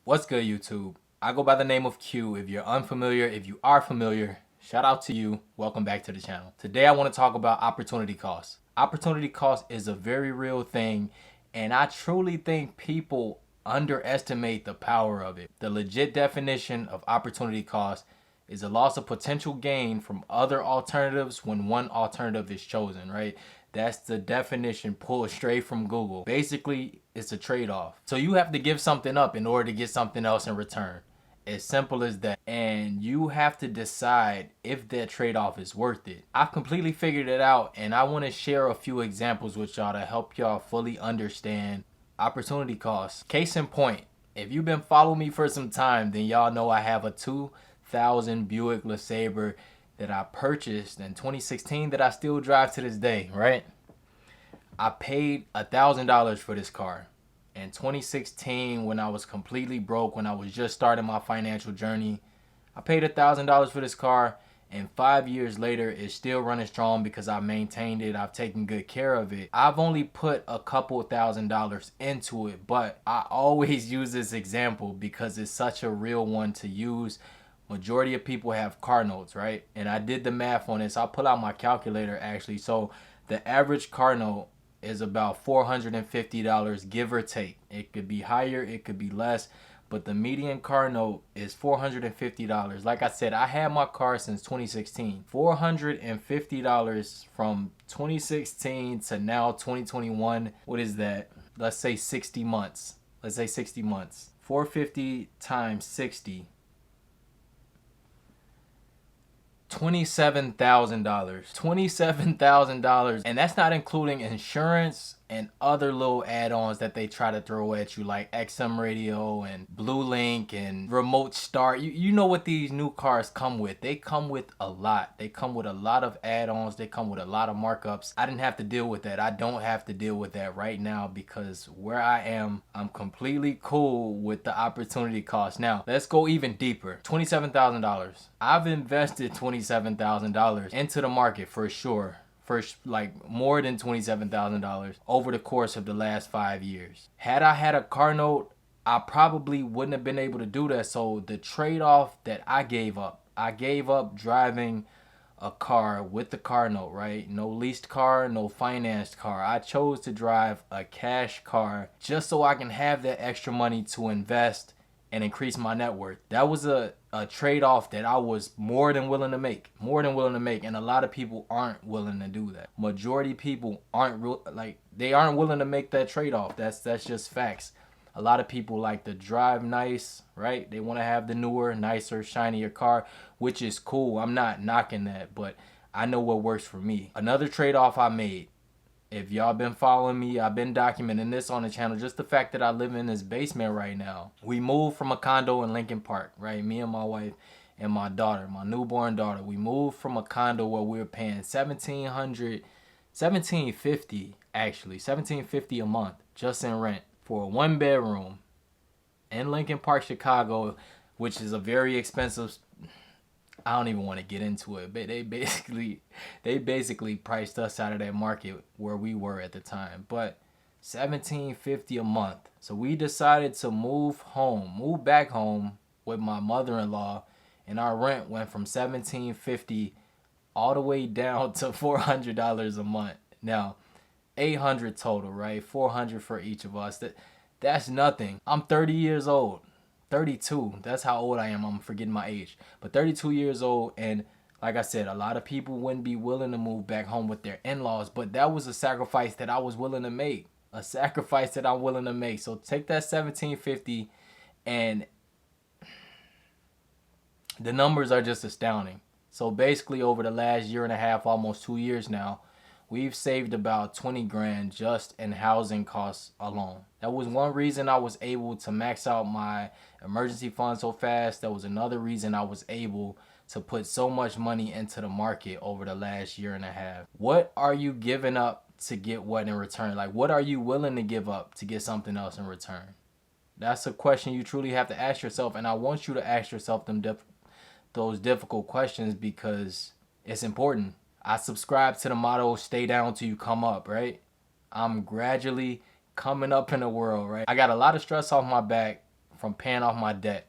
What's good, YouTube? I go by the name of Q. If you're unfamiliar, if you are familiar, shout out to you. Welcome back to the channel. Today I want to talk about opportunity cost. Opportunity cost is a very real thing, and I truly think people underestimate the power of it. The legit definition of opportunity cost is a loss of potential gain from other alternatives when one alternative is chosen, right? That's the definition pulled straight from Google. Basically, it's a trade-off. So you have to give something up in order to get something else in return. As simple as that. And you have to decide if that trade-off is worth it. I've completely figured it out, and I want to share a few examples with y'all to help y'all fully understand opportunity costs. Case in point, if you've been following me for some time, then y'all know I have a 2000 Buick LeSabre that I purchased in 2016 that I still drive to this day, right? I paid $1,000 for this car. In 2016, when I was completely broke, when I was just starting my financial journey, I paid $1,000 for this car, and 5 years later, it's still running strong because I maintained it. I've taken good care of it. I've only put a couple $1,000s into it, but I always use this example because it's such a real one to use. Majority of people have car notes, right? And I did the math on this. I'll pull out my calculator actually. So the average car note is about $450, give or take. It could be higher, it could be less, but the median car note is $450. Like I said, I had my car since 2016. $450 from 2016 to now 2021. What is that? Let's say 60 months. Let's say 60 months. 450 times 60. $27,000. $27,000, and that's not including insurance and other little add-ons that they try to throw at you, like XM radio and Blue Link and remote start. You know what these new cars come with. They come with a lot. They come with a lot of add-ons. They come with a lot of markups. I didn't have to deal with that. I don't have to deal with that right now because where I am, I'm completely cool with the opportunity cost. Now, let's go even deeper. $27,000. I've invested $27,000 into the market for sure. Like more than $27,000 over the course of the last 5 years. Had I had a car note, I probably wouldn't have been able to do that. So the trade-off that I gave up driving a car with the car note, right? No leased car, no financed car. I chose to drive a cash car just so I can have that extra money to invest and increase my net worth. That was a trade-off that I was more than willing to make, and a lot of people aren't willing to do that. Majority people aren't they aren't willing to make that trade-off. That's just facts. A lot of people like to drive nice, right? They want to have the newer, nicer, shinier car, which is cool. I'm not knocking that, but I know what works for me. Another trade-off I made, if y'all been following me, I've been documenting this on the channel. Just the fact that I live in this basement right now. We moved from a condo in Lincoln Park, right? Me and my wife and my daughter, my newborn daughter. We moved from a condo where we were paying $1,750 a month just in rent for a 1-bedroom in Lincoln Park, Chicago, which is a very expensive. I don't even want to get into it, but they basically priced us out of that market where we were at the time. But $1,750 a month. So we decided to move back home with my mother-in-law, and our rent went from $1,750 all the way down to $400 a month. Now, $800 total, right? $400 for each of us. That's nothing. I'm 30 years old. 32. That's how old I am. I'm forgetting my age. But 32 years old, and like I said, a lot of people wouldn't be willing to move back home with their in-laws, but that was a sacrifice that I was willing to make. A sacrifice that I'm willing to make. So take that $1,750, and the numbers are just astounding. So basically over the last year and a half, almost 2 years now, we've saved about 20 grand just in housing costs alone. That was one reason I was able to max out my emergency fund so fast. That was another reason I was able to put so much money into the market over the last year and a half. What are you giving up to get what in return? Like, what are you willing to give up to get something else in return? That's a question you truly have to ask yourself, and I want you to ask yourself those difficult questions because it's important. I subscribe to the motto, stay down till you come up, right? I'm gradually coming up in the world, right? I got a lot of stress off my back from paying off my debt.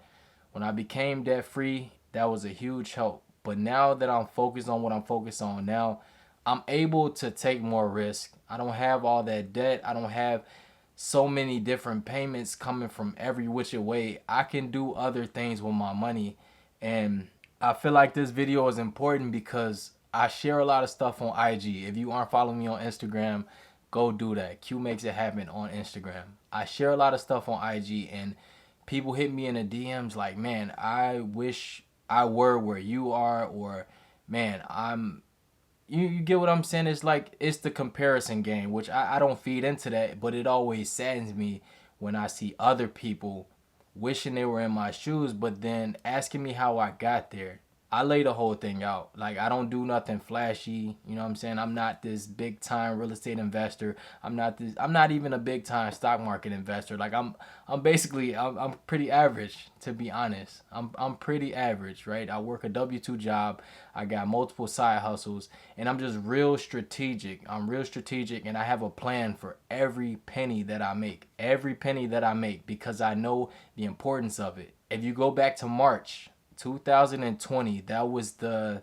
When I became debt free, that was a huge help. But now that I'm focused on what I'm focused on now, I'm able to take more risk. I don't have all that debt. I don't have so many different payments coming from every which way. I can do other things with my money. And I feel like this video is important because I share a lot of stuff on IG. If you aren't following me on Instagram, go do that. Q Makes It Happen on Instagram. I share a lot of stuff on IG, and people hit me in the DMs like, man, I wish I were where you are, or man, you get what I'm saying? It's like, it's the comparison game, which I don't feed into that, but it always saddens me when I see other people wishing they were in my shoes, but then asking me how I got there. I lay the whole thing out. Like, I don't do nothing flashy. You know what I'm saying? I'm not this big time real estate investor. I'm not even a big time stock market investor. Like, I'm pretty average, to be honest. I'm pretty average, right? I work a W-2 job. I got multiple side hustles, and I'm just real strategic. I'm real strategic, and I have a plan for every penny that I make. Every penny that I make, because I know the importance of it. If you go back to March 2020, that was the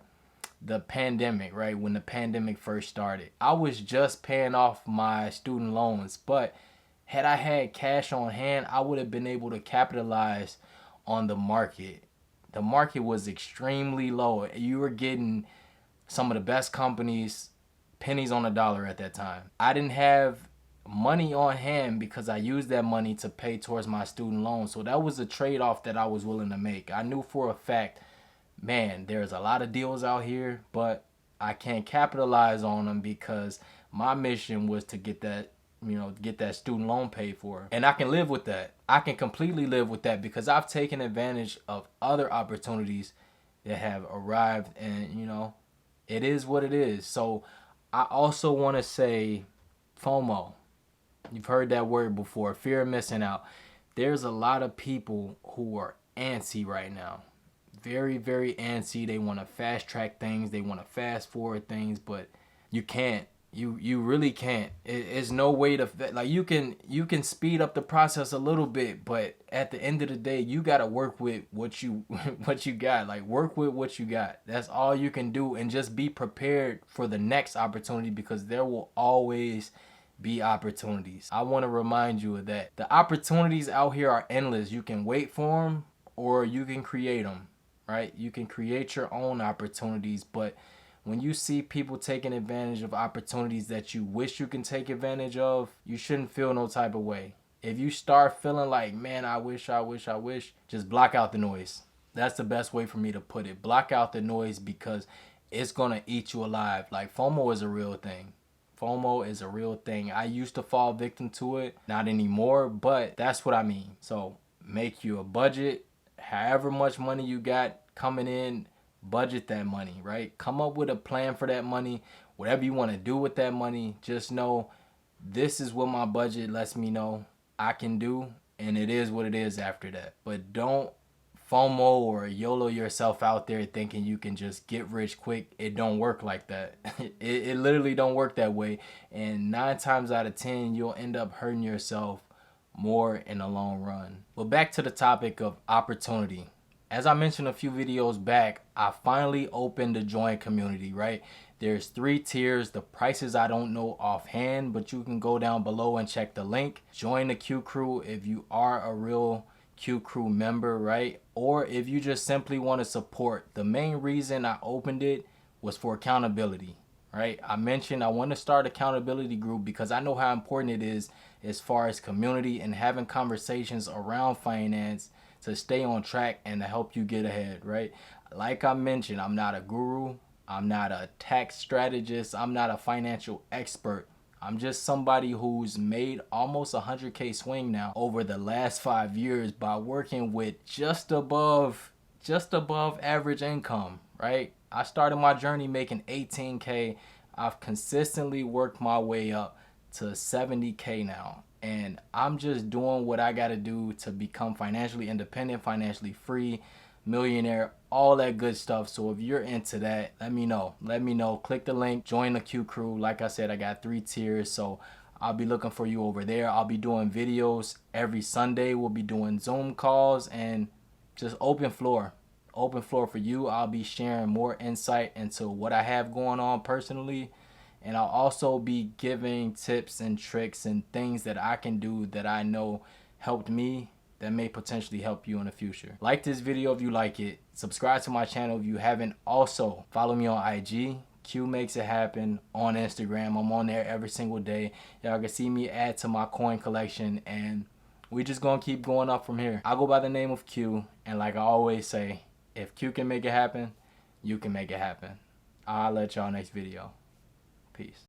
pandemic, right? When the pandemic first started, I was just paying off my student loans, but had I had cash on hand, I would have been able to capitalize on the market. The market was extremely low. You were getting some of the best companies pennies on the dollar at that time. I didn't have money on hand because I used that money to pay towards my student loan. So that was a trade-off that I was willing to make. I knew for a fact, man, there's a lot of deals out here, but I can't capitalize on them because my mission was to get that, get that student loan paid for. And I can live with that. I can completely live with that because I've taken advantage of other opportunities that have arrived, and it is what it is. So I also want to say FOMO. You've heard that word before, fear of missing out. There's a lot of people who are antsy right now. Very, very antsy. They want to fast track things. They want to fast forward things, but you can't. You really can't. It's no way to, like, you can speed up the process a little bit, but at the end of the day, you got to work with what you got. Like, work with what you got. That's all you can do, and just be prepared for the next opportunity, because there will always be opportunities. I want to remind you of that. The opportunities out here are endless. You can wait for them, or you can create them, right? You can create your own opportunities, but when you see people taking advantage of opportunities that you wish you can take advantage of, you shouldn't feel no type of way. If you start feeling like, man, I wish, just block out the noise. That's the best way for me to put it. Block out the noise, because it's going to eat you alive. Like, FOMO is a real thing. FOMO is a real thing. I used to fall victim to it. Not anymore, but that's what I mean. So make you a budget. However much money you got coming in, budget that money, right? Come up with a plan for that money. Whatever you want to do with that money, just know this is what my budget lets me know I can do, and it is what it is after that. But don't FOMO or YOLO yourself out there thinking you can just get rich quick. It don't work like that. It literally don't work that way. And 9 times out of 10, you'll end up hurting yourself more in the long run. But back to the topic of opportunity. As I mentioned a few videos back, I finally opened the join community, right? There's 3 tiers. The prices I don't know offhand, but you can go down below and check the link. Join the Q Crew if you are a real Q Crew member, right? Or if you just simply want to support. The main reason I opened it was for accountability, right? I mentioned I want to start accountability group because I know how important it is as far as community and having conversations around finance to stay on track and to help you get ahead, right? Like I mentioned, I'm not a guru. I'm not a tax strategist. I'm not a financial expert. I'm just somebody who's made almost 100K swing now over the last 5 years by working with just above average income, right? I started my journey making 18K. I've consistently worked my way up to 70K now. And I'm just doing what I got to do to become financially independent, financially free, millionaire, all that good stuff. So if you're into that, let me know. Click the link, join the Q Crew. Like I said, I got 3 tiers. So I'll be looking for you over there. I'll be doing videos every Sunday. We'll be doing Zoom calls and just open floor for you. I'll be sharing more insight into what I have going on personally, and I'll also be giving tips and tricks and things that I can do that I know helped me that may potentially help you in the future. Like this video if you like it. Subscribe to my channel if you haven't. Also, follow me on IG, Q Makes It Happen, on Instagram. I'm on there every single day. Y'all can see me add to my coin collection, and we just gonna keep going up from here. I go by the name of Q, and like I always say, if Q can make it happen, you can make it happen. I'll let y'all next video. Peace.